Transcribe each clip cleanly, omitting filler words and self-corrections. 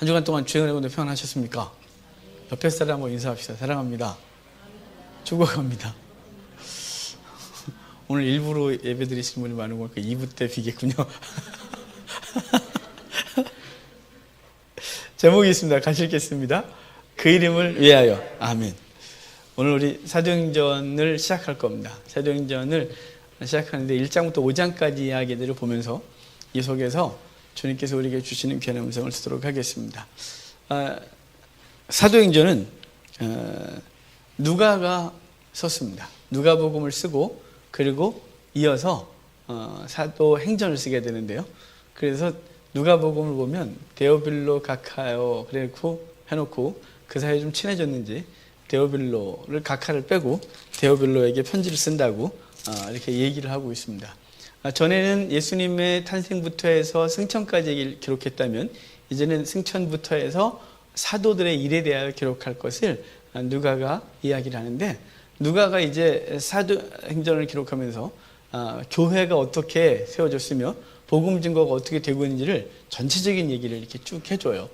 한 주간 동안 주의 은혜로 평안하셨습니까? 옆에 사람하고 인사합시다. 사랑합니다. 축복합니다. 오늘 일부러 예배 드리신 분이 많은 거니까 2부 때 비겠군요. 제목이 있습니다. 같이 읽겠습니다. 그 이름을 위하여. 아멘. 오늘 우리 사도행전을 시작할 겁니다. 사도행전을 시작하는데 1장부터 5장까지 이야기들을 보면서 이 속에서 주님께서 우리에게 주시는 귀한 음성을 듣도록 하겠습니다. 사도행전은 누가가 썼습니다. 누가복음을 쓰고 그리고 이어서 사도행전을 쓰게 되는데요. 그래서 누가복음을 보면 데오빌로 가카요 그래놓고 해놓고 그 사이에 좀 친해졌는지 데오빌로를 가카를 빼고 데오빌로에게 편지를 쓴다고 이렇게 얘기를 하고 있습니다. 전에는 예수님의 탄생부터 해서 승천까지 기록했다면 이제는 승천부터 해서 사도들의 일에 대하여 기록할 것을 누가가 이야기를 하는데, 누가가 이제 사도행전을 기록하면서 교회가 어떻게 세워졌으며 복음 증거가 어떻게 되고 있는지를 전체적인 얘기를 이렇게 쭉 해줘요.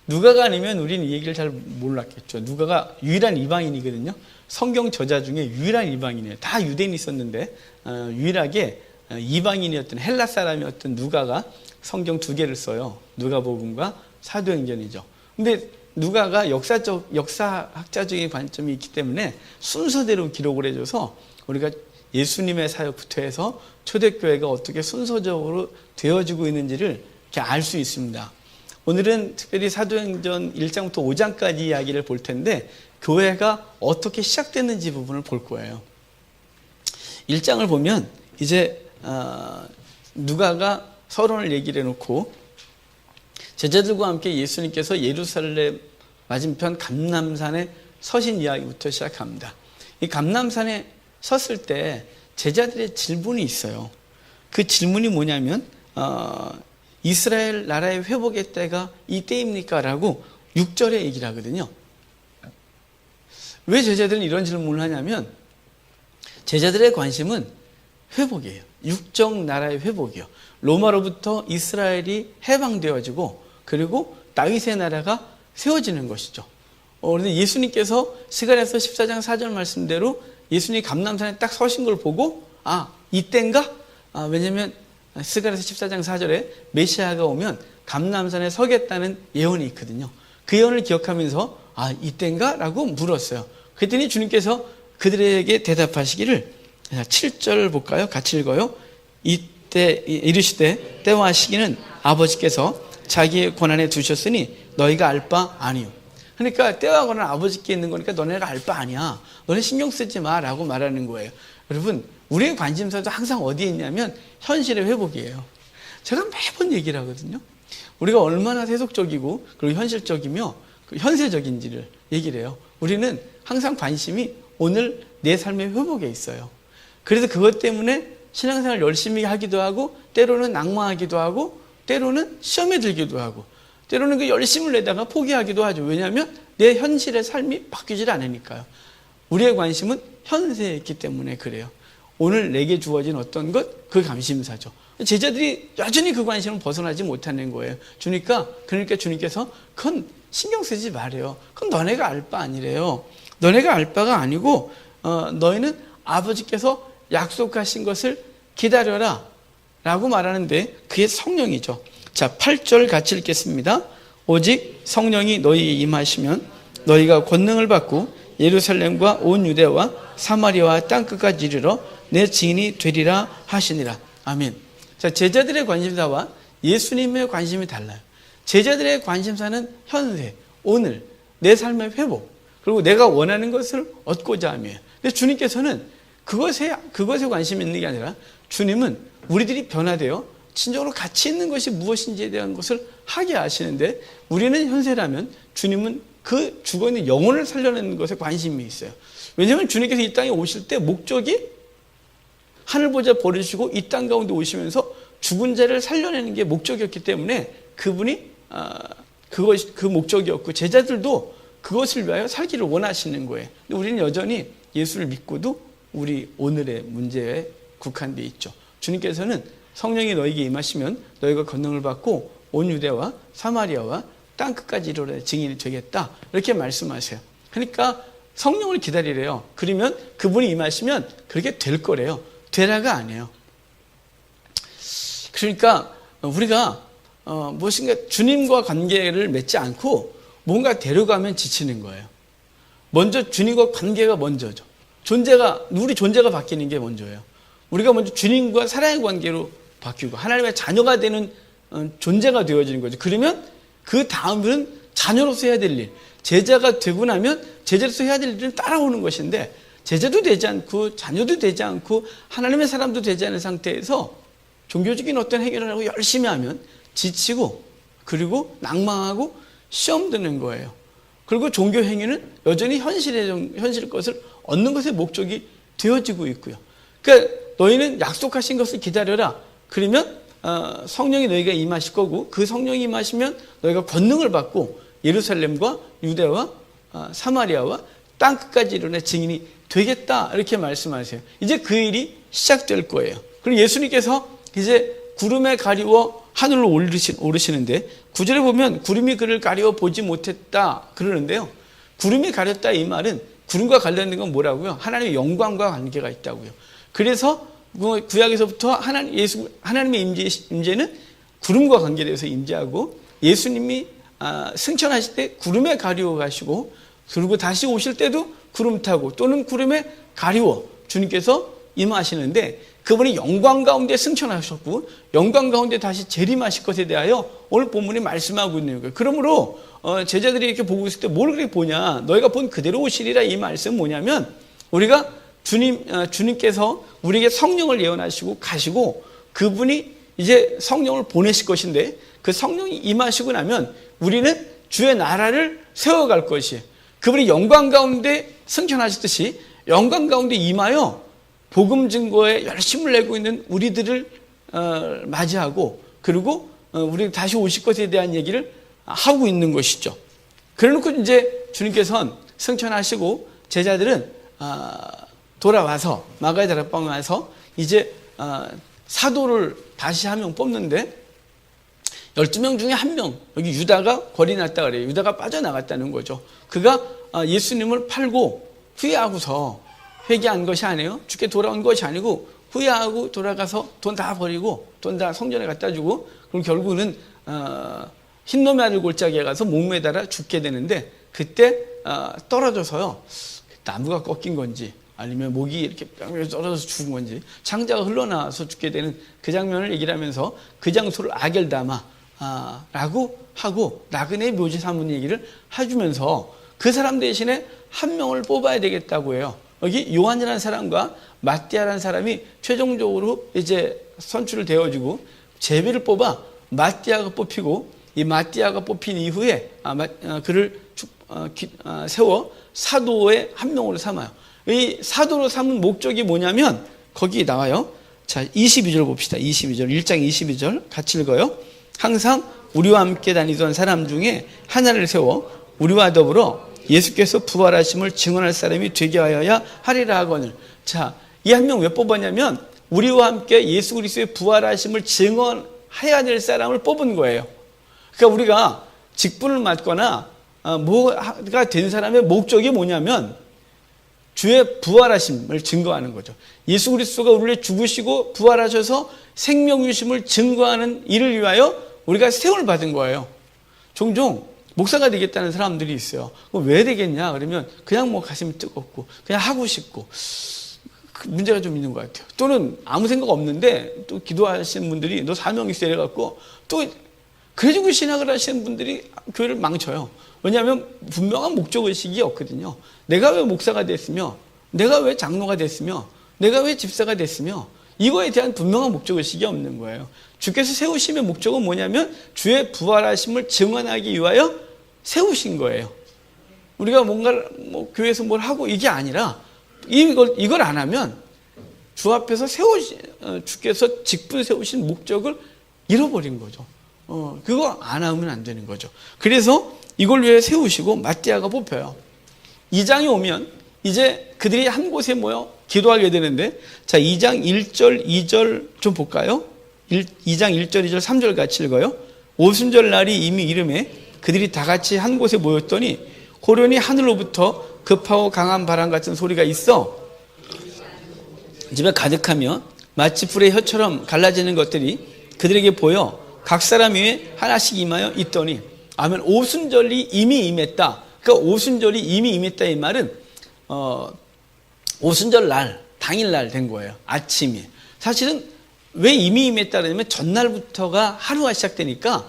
누가가 아니면 우리는 이 얘기를 잘 몰랐겠죠. 누가가 유일한 이방인이거든요. 성경 저자 중에 유일한 이방인이에요. 다 유대인이 있었는데 유일하게 이방인이었던 헬라 사람이었던 누가가 성경 2개를 써요. 누가복음과 사도행전이죠. 근데 누가가 역사학자적인 관점이 있기 때문에 순서대로 기록을 해줘서 우리가 예수님의 사역부터 해서 초대교회가 어떻게 순서적으로 되어지고 있는지를 이렇게 알 수 있습니다. 오늘은 특별히 사도행전 1장부터 5장까지 이야기를 볼 텐데 교회가 어떻게 시작됐는지 부분을 볼 거예요. 1장을 보면 이제 누가가 서론을 얘기를 해놓고 제자들과 함께 예수님께서 예루살렘 맞은편 감람산에 서신 이야기부터 시작합니다. 이 감람산에 섰을 때 제자들의 질문이 있어요. 그 질문이 뭐냐면 이스라엘 나라의 회복의 때가 이 때입니까? 라고 6절에 얘기를 하거든요. 왜 제자들은 이런 질문을 하냐면 제자들의 관심은 회복이에요. 육적 나라의 회복이요. 로마로부터 이스라엘이 해방되어지고 그리고 다윗의 나라가 세워지는 것이죠. 그런데 예수님께서 스가랴서 14장 4절 말씀대로 예수님이 감람산에 딱 서신 걸 보고 이때인가? 왜냐면 스가랴서 14장 4절에 메시아가 오면 감람산에 서겠다는 예언이 있거든요. 그 예언을 기억하면서 이때인가? 라고 물었어요. 그랬더니 주님께서 그들에게 대답하시기를 7절 볼까요? 같이 읽어요. 이때 이르시되 때와 시기는 아버지께서 자기의 권한에 두셨으니 너희가 알 바 아니요. 그러니까 때와 권한 아버지께 있는 거니까 너네가 알 바 아니야. 너네 신경 쓰지 마 라고 말하는 거예요. 여러분, 우리의 관심사도 항상 어디에 있냐면 현실의 회복이에요. 제가 매번 얘기를 하거든요. 우리가 얼마나 세속적이고 그리고 현실적이며 현세적인지를 얘기를 해요. 우리는 항상 관심이 오늘 내 삶의 회복에 있어요. 그래서 그것 때문에 신앙생활 열심히 하기도 하고 때로는 낙마하기도 하고 때로는 시험에 들기도 하고 때로는 그 열심을 내다가 포기하기도 하죠. 왜냐하면 내 현실의 삶이 바뀌질 않으니까요. 우리의 관심은 현세에 있기 때문에 그래요. 오늘 내게 주어진 어떤 것, 그 감심사죠. 제자들이 여전히 그 관심을 벗어나지 못하는 거예요. 그러니까 주님께서 그건 신경 쓰지 말아요. 그건 너네가 알 바 아니래요. 너네가 알 바가 아니고 너희는 아버지께서 약속하신 것을 기다려라 라고 말하는데 그게 성령이죠. 자, 8절 같이 읽겠습니다. 오직 성령이 너희에 임하시면 너희가 권능을 받고 예루살렘과 온 유대와 사마리아와 땅끝까지 이르러 내 증인이 되리라 하시니라. 아멘. 자, 제자들의 관심사와 예수님의 관심이 달라요. 제자들의 관심사는 현세, 오늘, 내 삶의 회복, 그리고 내가 원하는 것을 얻고자 함이에요. 근데 주님께서는 그것에 관심이 있는 게 아니라 주님은 우리들이 변화되어 진정으로 가치 있는 것이 무엇인지에 대한 것을 하게 하시는데 우리는 현세라면 주님은 그 죽어있는 영혼을 살려내는 것에 관심이 있어요. 왜냐하면 주님께서 이 땅에 오실 때 목적이 하늘 보좌 버리시고 이 땅 가운데 오시면서 죽은 자를 살려내는 게 목적이었기 때문에 그분이 그 목적이었고 제자들도 그것을 위하여 살기를 원하시는 거예요. 근데 우리는 여전히 예수를 믿고도 우리 오늘의 문제에 국한되어 있죠. 주님께서는 성령이 너에게 임하시면 너희가 권능을 받고 온 유대와 사마리아와 땅끝까지 이르러 증인이 되겠다. 이렇게 말씀하세요. 그러니까 성령을 기다리래요. 그러면 그분이 임하시면 그렇게 될 거래요. 되라가 아니에요. 그러니까 우리가 무엇인가 주님과 관계를 맺지 않고 뭔가 데려가면 지치는 거예요. 먼저 주님과 관계가 먼저죠. 우리 존재가 바뀌는 게 먼저예요. 우리가 먼저 주님과 사랑의 관계로 바뀌고 하나님의 자녀가 되는 존재가 되어지는 거죠. 그러면 그 다음은 자녀로서 해야 될 일, 제자가 되고 나면 제자로서 해야 될 일을 따라오는 것인데 제자도 되지 않고 자녀도 되지 않고 하나님의 사람도 되지 않은 상태에서 종교적인 어떤 해결을 하고 열심히 하면 지치고 그리고 낭망하고 시험 드는 거예요. 그리고 종교 행위는 여전히 현실의 것을 얻는 것의 목적이 되어지고 있고요. 그러니까 너희는 약속하신 것을 기다려라. 그러면 성령이 너희가 임하실 거고 그 성령이 임하시면 너희가 권능을 받고 예루살렘과 유대와 사마리아와 땅끝까지 이르러 증인이 되겠다. 이렇게 말씀하세요. 이제 그 일이 시작될 거예요. 그리고 예수님께서 이제 구름에 가리워 하늘로 오르시는데 9절에 보면 구름이 그를 가리워 보지 못했다 그러는데요. 구름이 가렸다 이 말은 구름과 관련된 건 뭐라고요? 하나님의 영광과 관계가 있다고요. 그래서 구약에서부터 하나님의 임재는 구름과 관계돼서 임재하고 예수님이 승천하실 때 구름에 가리워 가시고 그리고 다시 오실 때도 구름 타고 또는 구름에 가리워 주님께서 임하시는데 그분이 영광 가운데 승천하셨고 영광 가운데 다시 재림하실 것에 대하여 오늘 본문이 말씀하고 있는 거예요. 그러므로 제자들이 이렇게 보고 있을 때 뭘 그렇게 보냐, 너희가 본 그대로 오시리라. 이 말씀은 뭐냐면 우리가 주님께서 우리에게 성령을 예언하시고 가시고 그분이 이제 성령을 보내실 것인데 그 성령이 임하시고 나면 우리는 주의 나라를 세워갈 것이에요. 그분이 영광 가운데 승천하셨듯이 영광 가운데 임하여 복음 증거에 열심을 내고 있는 우리들을 맞이하고 그리고 우리 다시 오실 것에 대한 얘기를 하고 있는 것이죠. 그래놓고 이제 주님께서는 승천하시고 제자들은 돌아와서 마가의 다락방에 와서 이제 사도를 다시 한 명 뽑는데 12명 중에 한 명, 여기 유다가 거리 났다 그래요. 유다가 빠져나갔다는 거죠. 그가 예수님을 팔고 후회하고서 회개한 것이 아니에요. 주께 돌아온 것이 아니고 후회하고 돌아가서 돈 다 버리고 돈 다 성전에 갖다 주고 그럼 결국은 흰놈의 아들 골짜기에 가서 목 매달아 죽게 되는데 그때 떨어져서요. 나무가 꺾인 건지 아니면 목이 이렇게 뿅뿅 떨어져서 죽은 건지 창자가 흘러나와서 죽게 되는 그 장면을 얘기를 하면서 그 장소를 아겔다마 라고 하고 나그네 묘지 삼은 얘기를 해주면서 그 사람 대신에 한 명을 뽑아야 되겠다고 해요. 여기 요한이라는 사람과 마띠아라는 사람이 최종적으로 이제 선출을 되어지고 제비를 뽑아 마띠아가 뽑히고 이 마띠아가 뽑힌 이후에 그를 세워 사도의 한 명으로 삼아요. 이 사도로 삼은 목적이 뭐냐면 거기 나와요. 자, 22절 봅시다. 22절 1장 22절 같이 읽어요. 항상 우리와 함께 다니던 사람 중에 하나를 세워 우리와 더불어 예수께서 부활하심을 증언할 사람이 되게 하여야 하리라 하거늘. 자, 이 한 명 왜 뽑았냐면 우리와 함께 예수 그리스도의 부활하심을 증언해야 될 사람을 뽑은 거예요. 그러니까 우리가 직분을 맡거나 뭐가 된 사람의 목적이 뭐냐면 주의 부활하심을 증거하는 거죠. 예수 그리스도가 우리를 죽으시고 부활하셔서 생명이심을 증거하는 일을 위하여 우리가 세움을 받은 거예요. 종종 목사가 되겠다는 사람들이 있어요. 왜 되겠냐 그러면 그냥 뭐 가슴이 뜨겁고 그냥 하고 싶고 그 문제가 좀 있는 것 같아요. 또는 아무 생각 없는데 또 기도하시는 분들이 너 사명 있어 이래갖고 또 그래가지고 신학을 하시는 분들이 교회를 망쳐요. 왜냐하면 분명한 목적의식이 없거든요. 내가 왜 목사가 됐으며 내가 왜 장로가 됐으며 내가 왜 집사가 됐으며 이거에 대한 분명한 목적의식이 없는 거예요. 주께서 세우심의 목적은 뭐냐면 주의 부활하심을 증언하기 위하여 세우신 거예요. 우리가 뭔가 교회에서 뭘 하고 이게 아니라 이걸 안 하면 주 앞에서 주께서 직분 세우신 목적을 잃어버린 거죠. 그거 안 하면 안 되는 거죠. 그래서 이걸 위해 세우시고 마띠아가 뽑혀요. 2장이 오면 이제 그들이 한 곳에 모여 기도하게 되는데 자 2장 1절 2절 좀 볼까요? 2장 1절 2절 3절 같이 읽어요. 오순절 날이 이미 이름에 그들이 다 같이 한 곳에 모였더니 호련히 하늘로부터 급하고 강한 바람 같은 소리가 있어 집에 가득하며 마치 불의 혀처럼 갈라지는 것들이 그들에게 보여 각 사람 위에 하나씩 임하여 있더니 아멘. 오순절이 이미 임했다. 그러니까 오순절이 이미 임했다 이 말은 오순절 날 당일날 된 거예요. 아침이. 사실은 왜 이미 임했다 그러냐면 전날부터가 하루가 시작되니까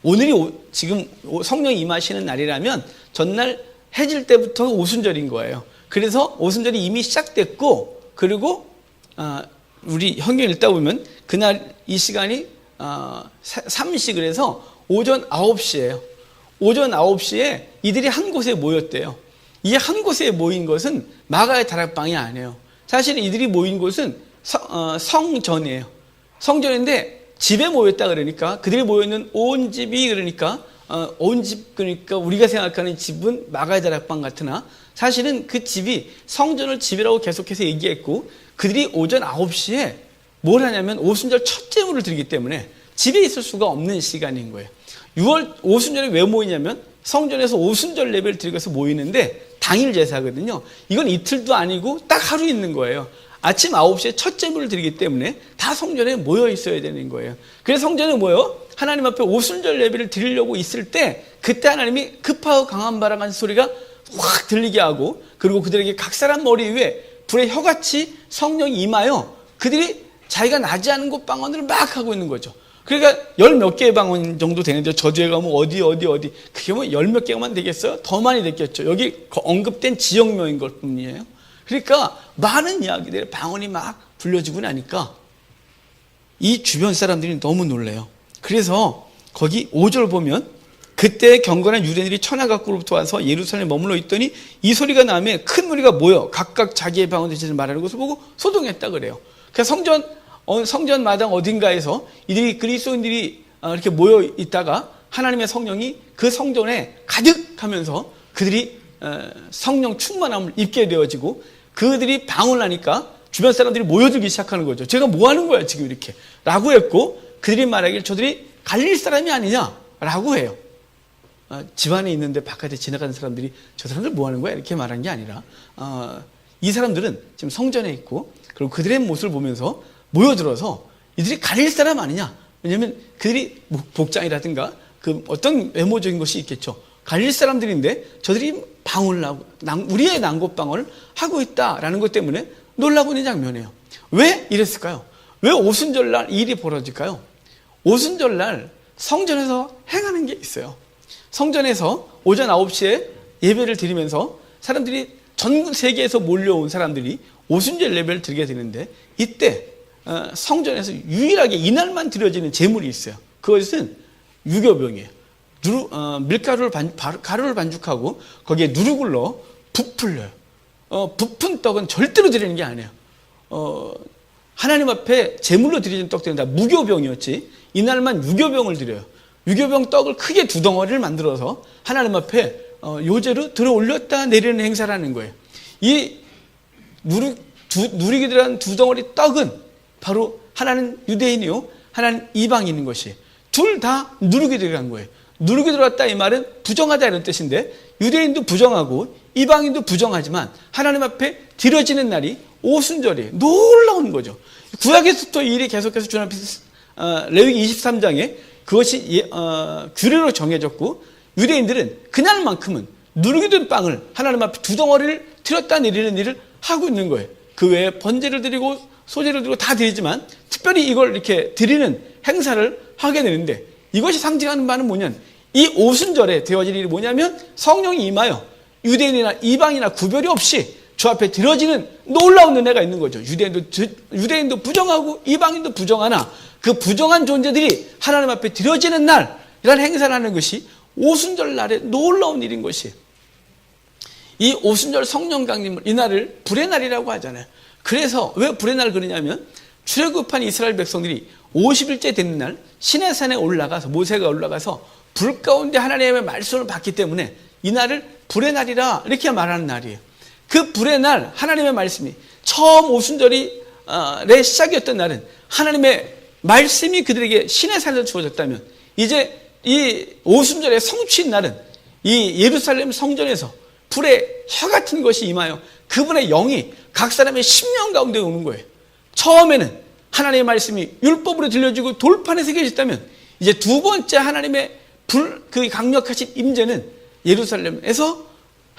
오늘이 지금 성령이 임하시는 날이라면 전날 해질 때부터 오순절인 거예요. 그래서 오순절이 이미 시작됐고 그리고 우리 성경 읽다 보면 그날 이 시간이 삼시그래서 오전 9시예요. 오전 9시에 이들이 한 곳에 모였대요. 이 한 곳에 모인 것은 마가의 다락방이 아니에요. 사실 이들이 모인 곳은 성전이에요. 성전인데 집에 모였다 그러니까 그들이 모여있는 온 집이 그러니까 온 집 그러니까 우리가 생각하는 집은 마가의 다락방 같으나 사실은 그 집이 성전을 집이라고 계속해서 얘기했고 그들이 오전 9시에 뭘 하냐면 오순절 첫 제물을 드리기 때문에 집에 있을 수가 없는 시간인 거예요. 6월 오순절에 왜 모이냐면 성전에서 오순절 예배를 드리기 위해서 모이는데 당일 제사거든요. 이건 이틀도 아니고 딱 하루 있는 거예요. 아침 9시에 첫 제물을 드리기 때문에 다 성전에 모여 있어야 되는 거예요. 그래서 성전에 모여 하나님 앞에 오순절 예배를 드리려고 있을 때 그때 하나님이 급하고 강한 바람 같은 소리가 확 들리게 하고 그리고 그들에게 각 사람 머리 위에 불의 혀같이 성령이 임하여 그들이 자기가 나지 않은 곳 방언을 막 하고 있는 거죠. 그러니까 열 몇 개의 방언 정도 되는데 저주에 가면 어디 그게 뭐 열 몇 개만 되겠어요? 더 많이 됐겠죠. 여기 언급된 지역명인 것 뿐이에요. 그러니까 많은 이야기들의 방언이 막 불려지고 나니까 이 주변 사람들이 너무 놀래요. 그래서 거기 5절 보면 그때 경건한 유대인들이 천하 각국으로부터 와서 예루살렘에 머물러 있더니 이 소리가 나며 큰 무리가 모여 각각 자기의 방언을 말하는 것을 보고 소동했다 그래요. 그래서 성전 마당 어딘가에서 이들이 그리스도인들이 이렇게 모여 있다가 하나님의 성령이 그 성전에 가득하면서 그들이 성령 충만함을 입게 되어지고 그들이 방언을 하니까 주변 사람들이 모여들기 시작하는 거죠. 제가 뭐 하는 거야 지금 이렇게 라고 했고 그들이 말하길 저들이 갈릴 사람이 아니냐라고 해요. 집안에 있는데 바깥에 지나가는 사람들이 저 사람들 뭐 하는 거야 이렇게 말한 게 아니라 이 사람들은 지금 성전에 있고 그리고 그들의 모습을 보면서 모여들어서 이들이 갈릴 사람 아니냐. 왜냐하면 그들이 복장이라든가 그 어떤 외모적인 것이 있겠죠. 갈릴 사람들인데 저들이 방언을 하고 우리의 난곳방언을 하고 있다라는 것 때문에 놀라보는 장면이에요. 왜 이랬을까요? 왜 오순절날 이 일이 벌어질까요? 오순절날 성전에서 행하는 게 있어요. 성전에서 오전 9시에 예배를 드리면서 사람들이 전 세계에서 몰려온 사람들이 오순절 예배를 드리게 되는데 이때 성전에서 유일하게 이날만 드려지는 제물이 있어요. 그것은 유교병이에요. 가루를 반죽하고 거기에 누룩을 넣어 부풀려요. 부푼 떡은 절대로 드리는 게 아니에요. 하나님 앞에 제물로 드리는 떡들은 다 무교병이었지 이날만 유교병을 드려요. 유교병 떡을 크게 두 덩어리를 만들어서 하나님 앞에 요제로 들어 올렸다 내리는 행사라는 거예요. 이 누리게 들어간 두 덩어리 떡은 바로 하나는 유대인이요 하나는 이방인인 것이 둘 다 누르게 들어간 거예요. 누르게 들어갔다 이 말은 부정하다 이런 뜻인데 유대인도 부정하고 이방인도 부정하지만 하나님 앞에 드려지는 날이 오순절이에요. 놀라운 거죠. 구약에서부터 이 일이 계속해서 레위기 23장에 그것이 규례로 정해졌고 유대인들은 그날만큼은 누르게 된 빵을 하나님 앞에 두 덩어리를 들었다 내리는 일을 하고 있는 거예요. 그 외에 번제를 드리고 소제를 드리고 다 드리지만 특별히 이걸 이렇게 드리는 행사를 하게 되는데 이것이 상징하는 바는 뭐냐면 이 오순절에 되어질 일이 뭐냐면 성령이 임하여 유대인이나 이방이나 구별이 없이 주 앞에 드려지는 놀라운 은혜가 있는 거죠. 유대인도 부정하고 이방인도 부정하나 그 부정한 존재들이 하나님 앞에 드려지는 날이라는 행사를 하는 것이 오순절 날의 놀라운 일인 것이에요. 이 오순절 성령 강림을 이날을 불의 날이라고 하잖아요. 그래서 왜 불의 날을 그러냐면 출애굽한 이스라엘 백성들이 50일째 되는 날 시내산에 올라가서 모세가 올라가서 불 가운데 하나님의 말씀을 받기 때문에 이 날을 불의 날이라 이렇게 말하는 날이에요. 그 불의 날 하나님의 말씀이 처음 오순절의 시작이었던 날은 하나님의 말씀이 그들에게 시내산에서 주어졌다면 이제 이 오순절의 성취인 날은 이 예루살렘 성전에서 불의 혀 같은 것이 임하여 그분의 영이 각 사람의 심령 가운데 오는 거예요. 처음에는 하나님의 말씀이 율법으로 들려지고 돌판에 새겨졌다면 이제 두 번째 하나님의 그 강력하신 임재는 예루살렘에서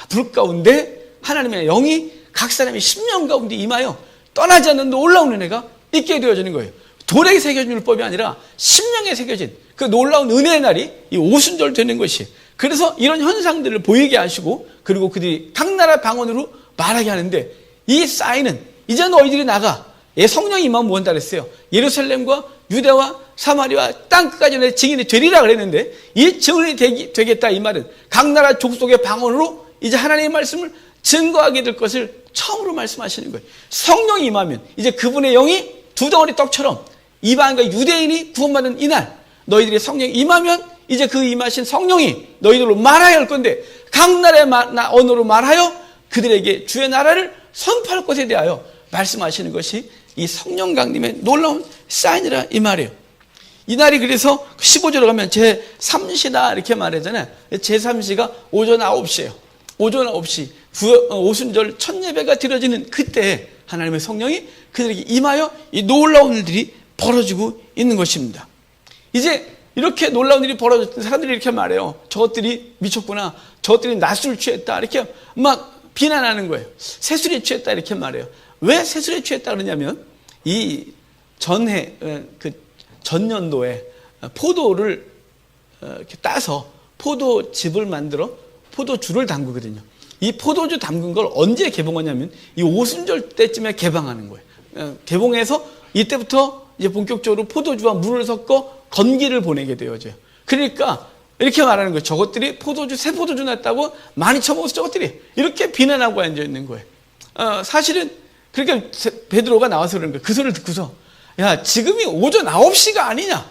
불 가운데 하나님의 영이 각 사람의 심령 가운데 임하여 떠나지 않는 놀라운 은혜가 있게 되어지는 거예요. 돌에 새겨진 율법이 아니라 심령에 새겨진 그 놀라운 은혜의 날이 이 오순절 되는 것이. 그래서 이런 현상들을 보이게 하시고 그리고 그들이 각 나라 방언으로 말하게 하는데 이 사인은 이제 너희들이 나가 성령이 임하면 무언다 그랬어요. 예루살렘과 유대와 사마리아 땅끝까지 내 증인이 되리라 그랬는데 이 증인이 되겠다 이 말은 각 나라 족속의 방언으로 이제 하나님의 말씀을 증거하게 될 것을 처음으로 말씀하시는 거예요. 성령이 임하면 이제 그분의 영이 두 덩어리 떡처럼 이방인과 유대인이 구원받는 이날 너희들이 성령이 임하면 이제 그 임하신 성령이 너희들로 말하여 할 건데 각 나라의 언어로 말하여 그들에게 주의 나라를 선포할 것에 대하여 말씀하시는 것이 이 성령 강림의 놀라운 사인이라 이 말이에요. 이 날이 그래서 15절로 가면 제3시다 이렇게 말하잖아요. 제3시가 오전 9시예요. 오전 9시 오순절 첫 예배가 드려지는 그때 하나님의 성령이 그들에게 임하여 이 놀라운 일들이 벌어지고 있는 것입니다. 이제 이렇게 놀라운 일이 벌어졌던 사람들이 이렇게 말해요. 저것들이 미쳤구나. 저것들이 낮술 취했다. 이렇게 막 비난하는 거예요. 새술에 취했다 이렇게 말해요. 왜 새술에 취했다 그러냐면 이 전해 그 전년도에 포도를 이렇게 따서 포도즙을 만들어 포도주를 담그거든요. 이 포도주 담근 걸 언제 개봉하냐면 이 오순절 때쯤에 개방하는 거예요. 개봉해서 이때부터 이제 본격적으로 포도주와 물을 섞어 건기를 보내게 되어져요. 그러니까 이렇게 말하는 거예요. 저것들이 새 포도주 냈다고 많이 처먹어서 저것들이 이렇게 비난하고 앉아 있는 거예요. 사실은 그러니까 베드로가 나와서 그러는 거예요. 그 소리를 듣고서 야 지금이 오전 9시가 아니냐.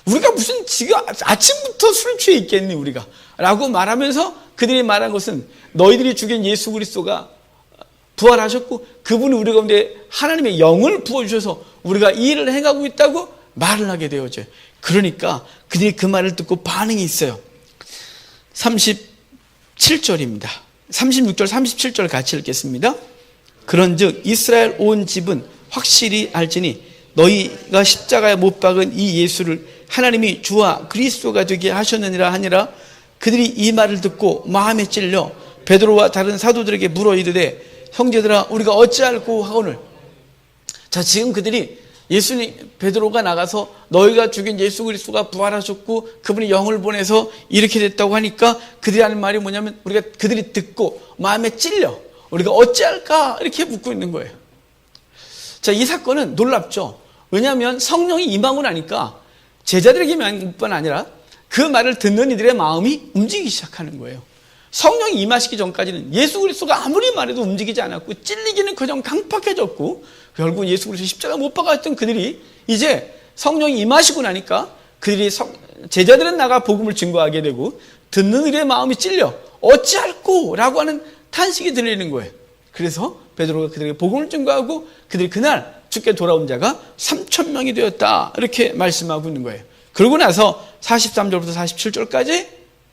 우리가 무슨 지금 아침부터 술 취해 있겠니 우리가 라고 말하면서 그들이 말한 것은 너희들이 죽인 예수 그리스도가 부활하셨고 그분이 우리 가운데 하나님의 영을 부어주셔서 우리가 이 일을 행하고 있다고 말을 하게 되어져요. 그러니까 그들이 그 말을 듣고 반응이 있어요. 37절입니다. 36절 37절 같이 읽겠습니다. 그런즉 이스라엘 온 집은 확실히 알지니 너희가 십자가에 못 박은 이 예수를 하나님이 주와 그리스도가 되게 하셨느니라 하니라. 그들이 이 말을 듣고 마음에 찔려 베드로와 다른 사도들에게 물어 이르되 형제들아 우리가 어찌할꼬 하오늘. 자 지금 그들이 예수님 베드로가 나가서 너희가 죽인 예수 그리스도가 부활하셨고 그분이 영을 보내서 이렇게 됐다고 하니까 그들이 하는 말이 뭐냐면 그들이 듣고 마음에 찔려 우리가 어찌할까 이렇게 묻고 있는 거예요. 자 이 사건은 놀랍죠. 왜냐하면 성령이 임하고 나니까 제자들에게만 뿐 아니라 그 말을 듣는 이들의 마음이 움직이기 시작하는 거예요. 성령이 임하시기 전까지는 예수 그리스도가 아무리 말해도 움직이지 않았고 찔리기는커녕 강팍해졌고 결국 예수 그리스도 십자가 못 박았던 그들이 이제 성령이 임하시고 나니까 그들이 제자들은 나가 복음을 증거하게 되고 듣는 이들의 마음이 찔려 어찌할꼬 라고 하는 탄식이 들리는 거예요. 그래서 베드로가 그들에게 복음을 증거하고 그들이 그날 주께 돌아온 자가 3,000명이 되었다 이렇게 말씀하고 있는 거예요. 그러고 나서 43절부터 47절까지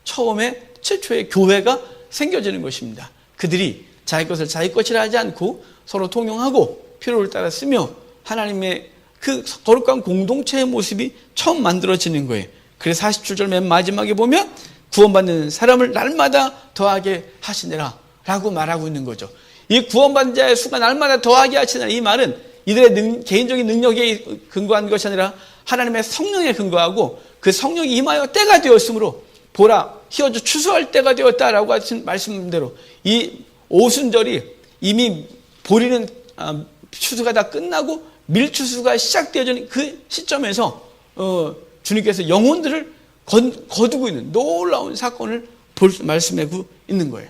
처음에 최초의 교회가 생겨지는 것입니다. 그들이 자기 것을 자기 것이라 하지 않고 서로 통용하고 필요를 따라 쓰며 하나님의 그 거룩한 공동체의 모습이 처음 만들어지는 거예요. 그래서 47절 맨 마지막에 보면 구원받는 사람을 날마다 더하게 하시느라 라고 말하고 있는 거죠. 이 구원받는 자의 수가 날마다 더하게 하시느라 이 말은 이들의 개인적인 능력에 근거한 것이 아니라 하나님의 성령에 근거하고 그 성령이 임하여 때가 되었으므로 보라 희어져 추수할 때가 되었다라고 하신 말씀대로 이 오순절이 이미 보리는 추수가 다 끝나고 밀추수가 시작되어지는 그 시점에서 주님께서 영혼들을 거두고 있는 놀라운 사건을 말씀하고 있는 거예요.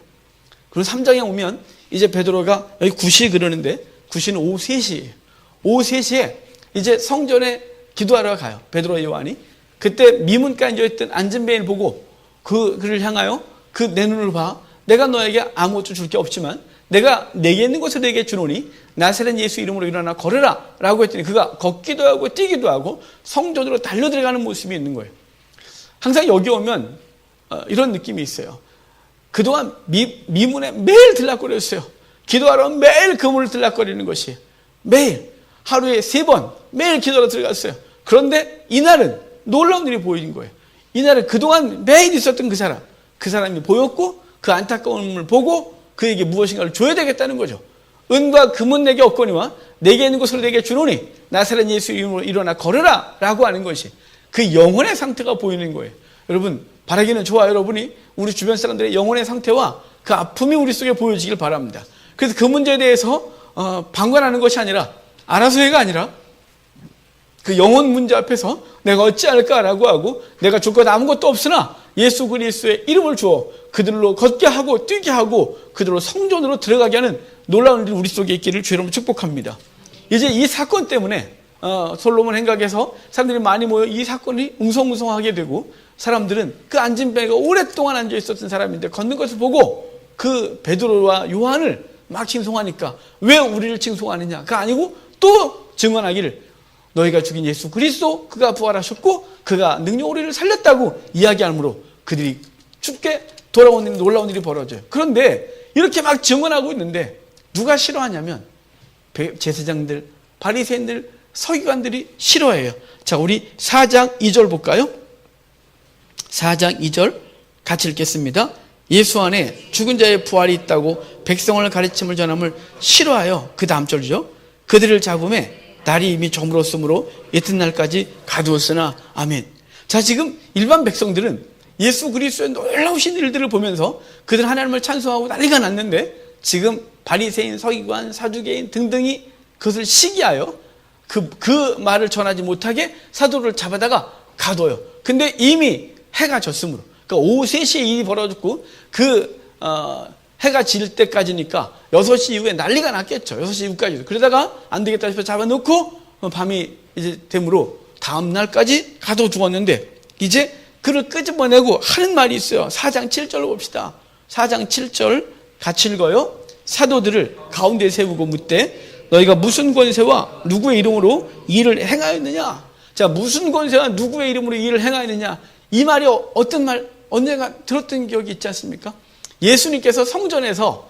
그리고 3장에 오면 이제 베드로가 여기 9시 그러는데 9시는 오후 3시예요. 오후 3시에 이제 성전에 기도하러 가요. 베드로와 요한이. 그때 미문가에 앉아있던 안전뱅이를 보고 그를 향하여 내 눈을 봐. 내가 너에게 아무것도 줄 게 없지만 내가 내게 있는 것을 내게 주노니 나사렛 예수 이름으로 일어나 걸으라 라고 했더니 그가 걷기도 하고 뛰기도 하고 성전으로 달려들어가는 모습이 있는 거예요. 항상 여기 오면 이런 느낌이 있어요. 그동안 미문에 매일 들락거렸어요. 기도하러 매일 그 문을 들락거리는 것이 매일 하루에 3번 매일 기도하러 들어갔어요. 그런데 이날은 놀라운 일이 보이는 거예요. 이날은 그동안 매일 있었던 그 사람이 보였고 그 안타까움을 보고 그에게 무엇인가를 줘야 되겠다는 거죠. 은과 금은 내게 없거니와 내게 있는 것을 내게 주노니 나사렛 예수 이름으로 일어나 걸으라 라고 하는 것이 그 영혼의 상태가 보이는 거예요. 여러분 바라기는 좋아요. 여러분이 우리 주변 사람들의 영혼의 상태와 그 아픔이 우리 속에 보여지길 바랍니다. 그래서 그 문제에 대해서 방관하는 것이 아니라 알아서 해가 아니라 그 영혼 문제 앞에서 내가 어찌할까라고 하고 내가 줄 것 아무것도 없으나 예수 그리스도의 이름을 주어 그들로 걷게 하고 뛰게 하고 그들로 성전으로 들어가게 하는 놀라운 일이 우리 속에 있기를 주의 이름으로 축복합니다. 이제 이 사건 때문에 솔로몬 행각에서 사람들이 많이 모여 이 사건이 웅성웅성하게 되고 사람들은 그 앉은 배가 오랫동안 앉아 있었던 사람인데 걷는 것을 보고 그 베드로와 요한을 막 칭송하니까 왜 우리를 칭송하느냐? 그가 아니고 또 증언하기를 너희가 죽인 예수 그리스도 그가 부활하셨고 그가 능력 우리를 살렸다고 이야기하므로 그들이 죽게 돌아오는 놀라운 일이 벌어져요. 그런데 이렇게 막 증언하고 있는데 누가 싫어하냐면 제사장들, 바리새인들, 서기관들이 싫어해요. 자, 우리 4장 2절 볼까요? 4장 2절 같이 읽겠습니다. 예수 안에 죽은 자의 부활이 있다고 백성을 가르침을 전함을 싫어하여 그 다음 절이죠. 그들을 잡음에 날이 이미 저물었으므로 이튿날까지 가두었으나 아멘. 자, 지금 일반 백성들은 예수 그리스도의 놀라우신 일들을 보면서 그들 하나님을 찬송하고 난리가 났는데 지금 바리새인, 서기관, 사두개인 등등이 그것을 시기하여 그 말을 전하지 못하게 사도를 잡아다가 가둬요. 근데 이미 해가 졌으므로 그러니까 오후 3시에 일이 벌어졌고 해가 질 때까지니까 6시 이후에 난리가 났겠죠. 6시 이후까지도. 그러다가 안 되겠다 싶어서 잡아놓고 밤이 이제 되므로 다음 날까지 가둬 두었는데 이제 그를 끄집어내고 하는 말이 있어요. 4장 7절 봅시다. 4장 7절 같이 읽어요. 사도들을 가운데 세우고 묻되 너희가 무슨 권세와 누구의 이름으로 일을 행하였느냐? 자, 무슨 권세와 누구의 이름으로 일을 행하였느냐? 이 말이 어떤 말 언젠가 들었던 기억이 있지 않습니까? 예수님께서 성전에서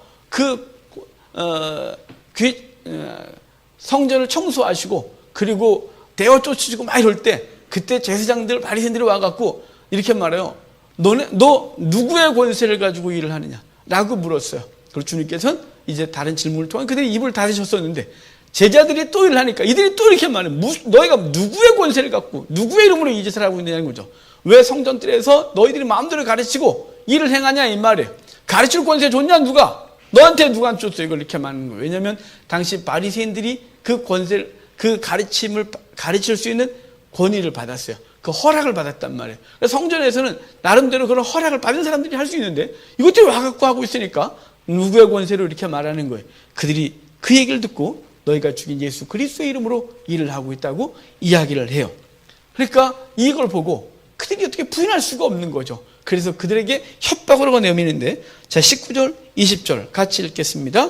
성전을 청소하시고 그리고 대어 쫓으시고 막 이럴 때 그때 제사장들 바리새인들이 와갖고 이렇게 말해요. 너 누구의 권세를 가지고 일을 하느냐? 라고 물었어요. 그리고 주님께서는 이제 다른 질문을 통해 그들이 입을 닫으셨었는데 제자들이 또 일을 하니까 이들이 또 이렇게 말해요. 너희가 누구의 권세를 갖고 누구의 이름으로 이 짓을 하고 있느냐는 거죠. 왜 성전들에서 너희들이 마음대로 가르치고 일을 행하냐 이 말이에요. 가르칠 권세 줬냐 누가? 너한테 누가 줬어? 이걸 이렇게 말하는 거예요. 왜냐하면 당시 바리새인들이 그 권세를 그 가르침을 가르칠 수 있는 권위를 받았어요. 그 허락을 받았단 말이에요. 그래서 성전에서는 나름대로 그런 허락을 받은 사람들이 할 수 있는데 이것들이 와갖고 하고 있으니까 누구의 권세로 이렇게 말하는 거예요. 그들이 그 얘기를 듣고 너희가 죽인 예수 그리스도의 이름으로 일을 하고 있다고 이야기를 해요. 그러니까 이걸 보고 그들이 어떻게 부인할 수가 없는 거죠. 그래서 그들에게 협박으로 내미는데 자 19절 20절 같이 읽겠습니다.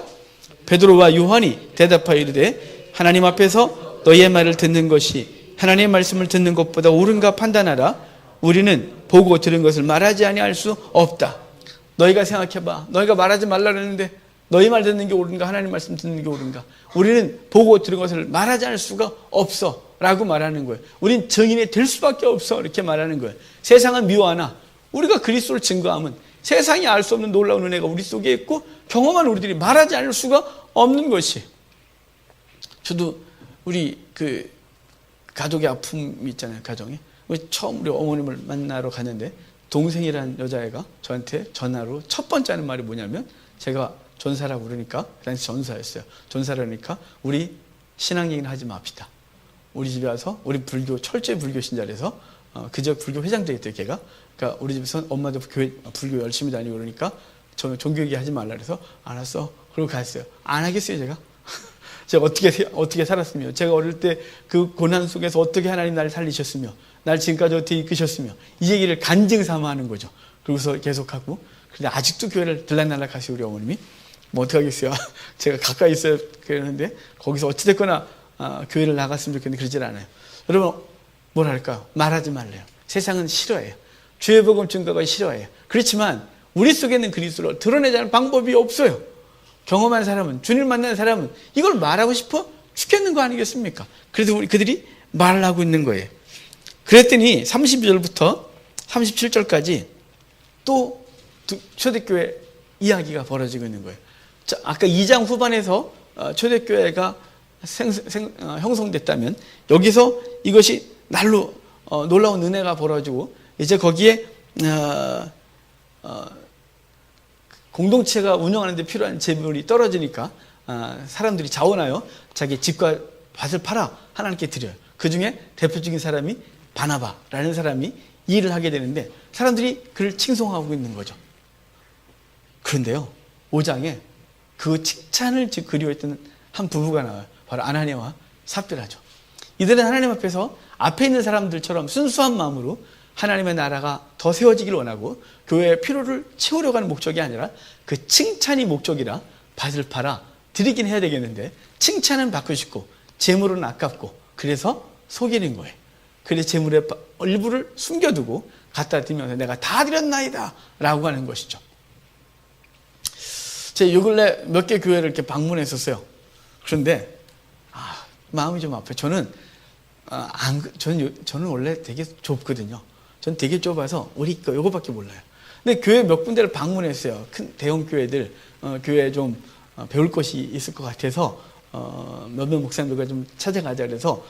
베드로와 요한이 대답하여 이르되 하나님 앞에서 너희의 말을 듣는 것이 하나님의 말씀을 듣는 것보다 옳은가 판단하라. 우리는 보고 들은 것을 말하지 아니할 수 없다. 너희가 생각해봐. 너희가 말하지 말라 그랬는데 너희 말 듣는 게 옳은가 하나님 말씀 듣는 게 옳은가. 우리는 보고 들은 것을 말하지 않을 수가 없어 라고 말하는 거예요. 우린 증인이 될 수밖에 없어 이렇게 말하는 거예요. 세상은 미워하나 우리가 그리스도를 증거하면 세상이 알 수 없는 놀라운 은혜가 우리 속에 있고 경험한 우리들이 말하지 않을 수가 없는 것이. 저도 우리 가족의 아픔이 있잖아요. 가정에 처음 우리 어머님을 만나러 갔는데 동생이라는 여자애가 저한테 전화로 첫 번째 하는 말이 뭐냐면 제가 전사라고 그러니까 그 당시 전사였어요. 전사라니까 우리 신앙 얘기는 하지 맙시다. 우리 집에 와서 우리 철저히 불교 신자라서 그저 불교 회장되겠대요. 걔가. 그러니까 우리 집에서는 엄마도 불교 열심히 다니고 그러니까 저 종교 얘기 하지 말라 그래서 알았어. 그러고 갔어요. 안 하겠어요 제가. 제가 어떻게 살았으며 제가 어릴 때 그 고난 속에서 어떻게 하나님 나를 살리셨으며 날 지금까지 어떻게 이끄셨으며 이 얘기를 간증 삼아 하는 거죠. 그러고서 계속하고 그런데 아직도 교회를 들락날락 하시고 우리 어머님이 뭐 어떡하겠어요. 제가 가까이 있어야 그러는데 거기서 어찌됐거나 교회를 나갔으면 좋겠는데 그러질 않아요. 여러분 뭐랄까요? 말하지 말래요. 세상은 싫어해요. 주의 복음 증거가 싫어해요. 그렇지만 우리 속에 있는 그리스도를 드러내자는 방법이 없어요. 경험한 사람은, 주님을 만나는 사람은 이걸 말하고 싶어 죽겠는 거 아니겠습니까? 그래서 그들이 말을 하고 있는 거예요. 그랬더니 32절부터 37절까지 또 초대교회 이야기가 벌어지고 있는 거예요. 자, 아까 2장 후반에서 초대교회가 형성됐다면 여기서 이것이 날로 놀라운 은혜가 벌어지고 이제 거기에 공동체가 운영하는 데 필요한 재물이 떨어지니까 사람들이 자원하여 자기 집과 밭을 팔아 하나님께 드려요. 그 중에 대표적인 사람이 바나바라는 사람이 이 일을 하게 되는데 사람들이 그를 칭송하고 있는 거죠. 그런데요, 5장에 그 칭찬을 그리워했던 한 부부가 나와요. 바로 아나니아와 삽비라죠. 이들은 하나님 앞에서 앞에 있는 사람들처럼 순수한 마음으로 하나님의 나라가 더 세워지길 원하고 교회의 필요를 채우려고 하는 목적이 아니라 그 칭찬이 목적이라 밭을 팔아 드리긴 해야 되겠는데 칭찬은 받고 싶고 재물은 아깝고 그래서 속이는 거예요. 그래서 재물의 일부를 숨겨두고 갖다 드리면서 내가 다 드렸나이다 라고 하는 것이죠. 제가 요 근래 몇 개 교회를 이렇게 방문했었어요. 그런데 마음이 좀 아파요. 저는 원래 되게 좁거든요. 전 되게 좁아서 우리 거 요거밖에 몰라요. 근데 교회 몇 군데를 방문했어요. 큰 대형 교회들 교회에 좀 배울 것이 있을 것 같아서 몇몇 목사님들과 좀 찾아가자 그래서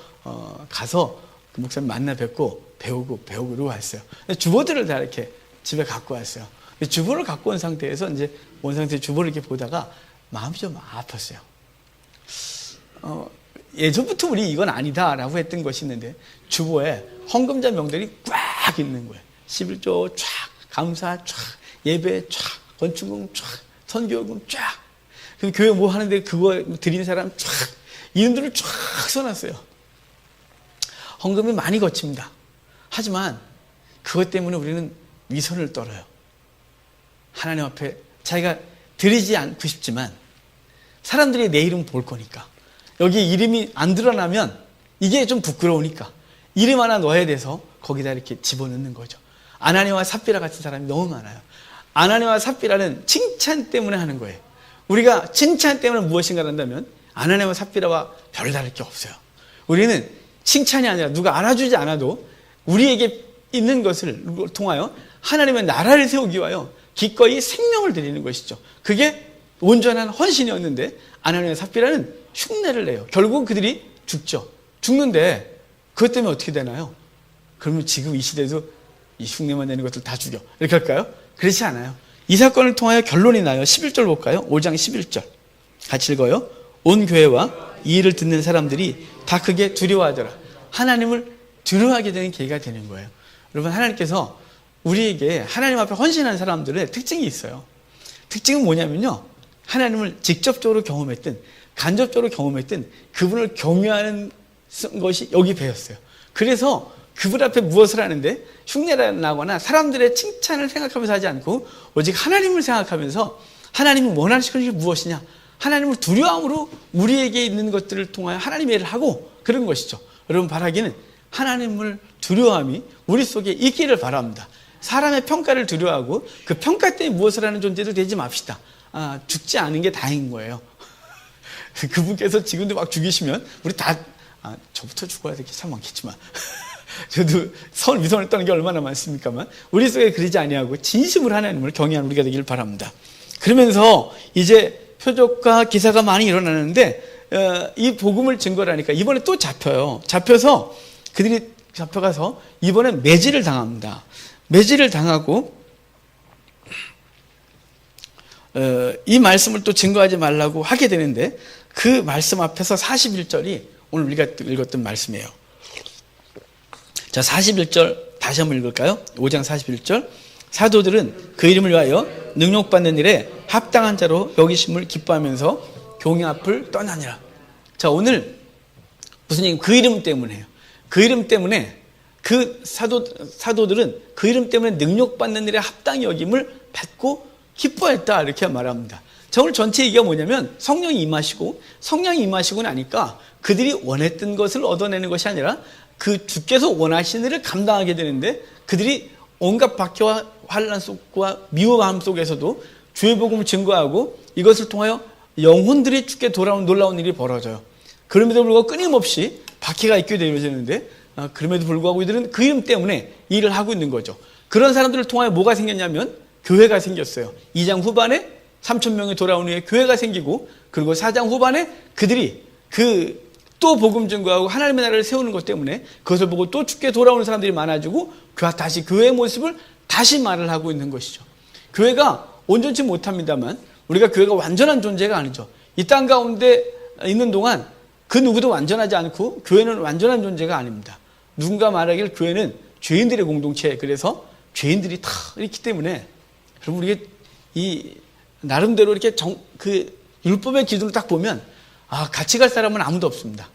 가서 그 목사님 만나 뵙고 배우고 이러고 왔어요. 주보들을 다 이렇게 집에 갖고 왔어요. 주보를 갖고 온 상태에서 이제 온 상태에서 주보를 이렇게 보다가 마음이 좀 아팠어요. 예전부터 우리 이건 아니다라고 했던 것이 있는데 주보에 헌금자 명들이 꽉 있는 거예요. 11조 쫙, 감사 쫙, 예배 쫙, 건축금 쫙, 선교금 쫙. 그럼 교회 뭐 하는데 그거 드리는 사람 쫙, 이름들을 쫙 써놨어요. 헌금이 많이 거칩니다. 하지만 그것 때문에 우리는 위선을 떨어요. 하나님 앞에 자기가 드리지 않고 싶지만 사람들이 내 이름 볼 거니까 여기 이름이 안 드러나면 이게 좀 부끄러우니까 이름 하나 넣어야 돼서 거기다 이렇게 집어넣는 거죠. 아나니아와 삽비라 같은 사람이 너무 많아요. 아나니아와 삽비라는 칭찬 때문에 하는 거예요. 우리가 칭찬 때문에 무엇인가 한다면 아나니아와 삽비라와 별 다를 게 없어요. 우리는 칭찬이 아니라 누가 알아주지 않아도 우리에게 있는 것을 통하여 하나님의 나라를 세우기 위하여 기꺼이 생명을 드리는 것이죠. 그게 온전한 헌신이었는데 아나니아와 삽비라는 흉내를 내요. 결국 그들이 죽죠. 죽는데 그것 때문에 어떻게 되나요? 그러면 지금 이 시대에도 이 흉내만 내는 것들 다 죽여. 이렇게 할까요? 그렇지 않아요. 이 사건을 통하여 결론이 나요. 11절 볼까요? 5장 11절. 같이 읽어요. 온 교회와 이 일을 듣는 사람들이 다 크게 두려워하더라. 하나님을 두려워하게 되는 계기가 되는 거예요. 여러분, 하나님께서 우리에게 하나님 앞에 헌신하는 사람들의 특징이 있어요. 특징은 뭐냐면요, 하나님을 직접적으로 경험했든 간접적으로 경험했든 그분을 경외하는 것이 여기 배웠어요. 그래서 그분 앞에 무엇을 하는데 흉내를 나거나 사람들의 칭찬을 생각하면서 하지 않고 오직 하나님을 생각하면서 하나님이 원하시는 것이 무엇이냐, 하나님을 두려움으로 우리에게 있는 것들을 통하여 하나님의 일을 하고 그런 것이죠. 여러분, 바라기는 하나님을 두려움이 우리 속에 있기를 바랍니다. 사람의 평가를 두려워하고 그 평가 때문에 무엇을 하는 존재도 되지 맙시다. 죽지 않은 게 다행인 거예요. 그분께서 지금도 막 죽이시면 우리 다 저부터 죽어야 될 게 참 많겠지만 저도 위선을 떠는 게 얼마나 많습니까만 우리 속에 그러지 아니하고 진심으로 하나님을 경외하는 우리가 되기를 바랍니다. 그러면서 이제 표적과 기사가 많이 일어나는데 이 복음을 증거를 하니까 이번에 또 잡혀서 그들이 잡혀가서 이번엔 매질을 당합니다. 매질을 당하고 이 말씀을 또 증거하지 말라고 하게 되는데 그 말씀 앞에서 41절이 오늘 우리가 읽었던 말씀이에요. 자, 41절 다시 한번 읽을까요? 5장 41절. 사도들은 그 이름을 위하여 능력받는 일에 합당한 자로 여기심을 기뻐하면서 교회 앞을 떠나니라. 자, 오늘 무슨 얘기? 그 이름 때문에요. 그 이름 때문에 그 사도들은 그 이름 때문에 능력받는 일에 합당히 여김을 받고 기뻐했다, 이렇게 말합니다. 자, 오늘 전체 얘기가 뭐냐면 성령이 임하시고 나니까 그들이 원했던 것을 얻어내는 것이 아니라 그 주께서 원하시는 일을 감당하게 되는데 그들이 온갖 박해와 환난 속과 미워함 속에서도 주의 복음을 증거하고 이것을 통하여 영혼들이 주께 돌아오는 놀라운 일이 벌어져요. 그럼에도 불구하고 끊임없이 박해가 있게 되어지는데 그럼에도 불구하고 이들은 그 이름 때문에 일을 하고 있는 거죠. 그런 사람들을 통하여 뭐가 생겼냐면 교회가 생겼어요. 2장 후반에 3,000명이 돌아온 후에 교회가 생기고, 그리고 4장 후반에 그들이 또 복음 증거하고 하나님의 나라를 세우는 것 때문에 그것을 보고 또 주께 돌아오는 사람들이 많아지고 다시 교회의 모습을 다시 말을 하고 있는 것이죠. 교회가 온전치 못합니다만 우리가 교회가 완전한 존재가 아니죠. 이 땅 가운데 있는 동안 그 누구도 완전하지 않고 교회는 완전한 존재가 아닙니다. 누군가 말하길 교회는 죄인들의 공동체, 그래서 죄인들이 다 있기 때문에, 그럼 우리가 이 나름대로 이렇게 율법의 기준을 딱 보면 같이 갈 사람은 아무도 없습니다.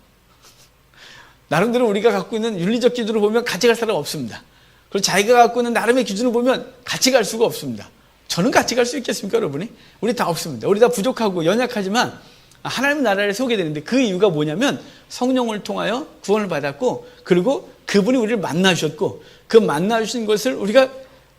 나름대로 우리가 갖고 있는 윤리적 기준을 보면 같이 갈 사람 없습니다. 그리고 자기가 갖고 있는 나름의 기준을 보면 같이 갈 수가 없습니다. 저는 같이 갈 수 있겠습니까, 여러분이? 우리 다 없습니다. 우리 다 부족하고 연약하지만 하나님의 나라를 세우게 되는데, 그 이유가 뭐냐면 성령을 통하여 구원을 받았고, 그리고 그분이 우리를 만나주셨고, 그 만나주신 것을 우리가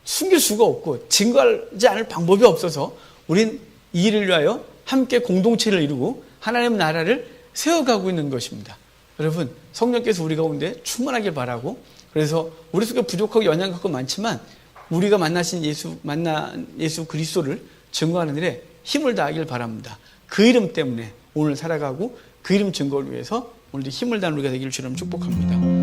숨길 수가 없고 증거하지 않을 방법이 없어서 우린 이 일을 위하여 함께 공동체를 이루고 하나님의 나라를 세워가고 있는 것입니다. 여러분, 성령께서 우리 가운데 충만하길 바라고, 그래서 우리 속에 부족하고 연약한 것 많지만 우리가 만난 예수 그리스도를 증거하는 일에 힘을 다하길 바랍니다. 그 이름 때문에 오늘 살아가고 그 이름 증거를 위해서 오늘도 힘을 다하는 우리가 되기를 주님 축복합니다.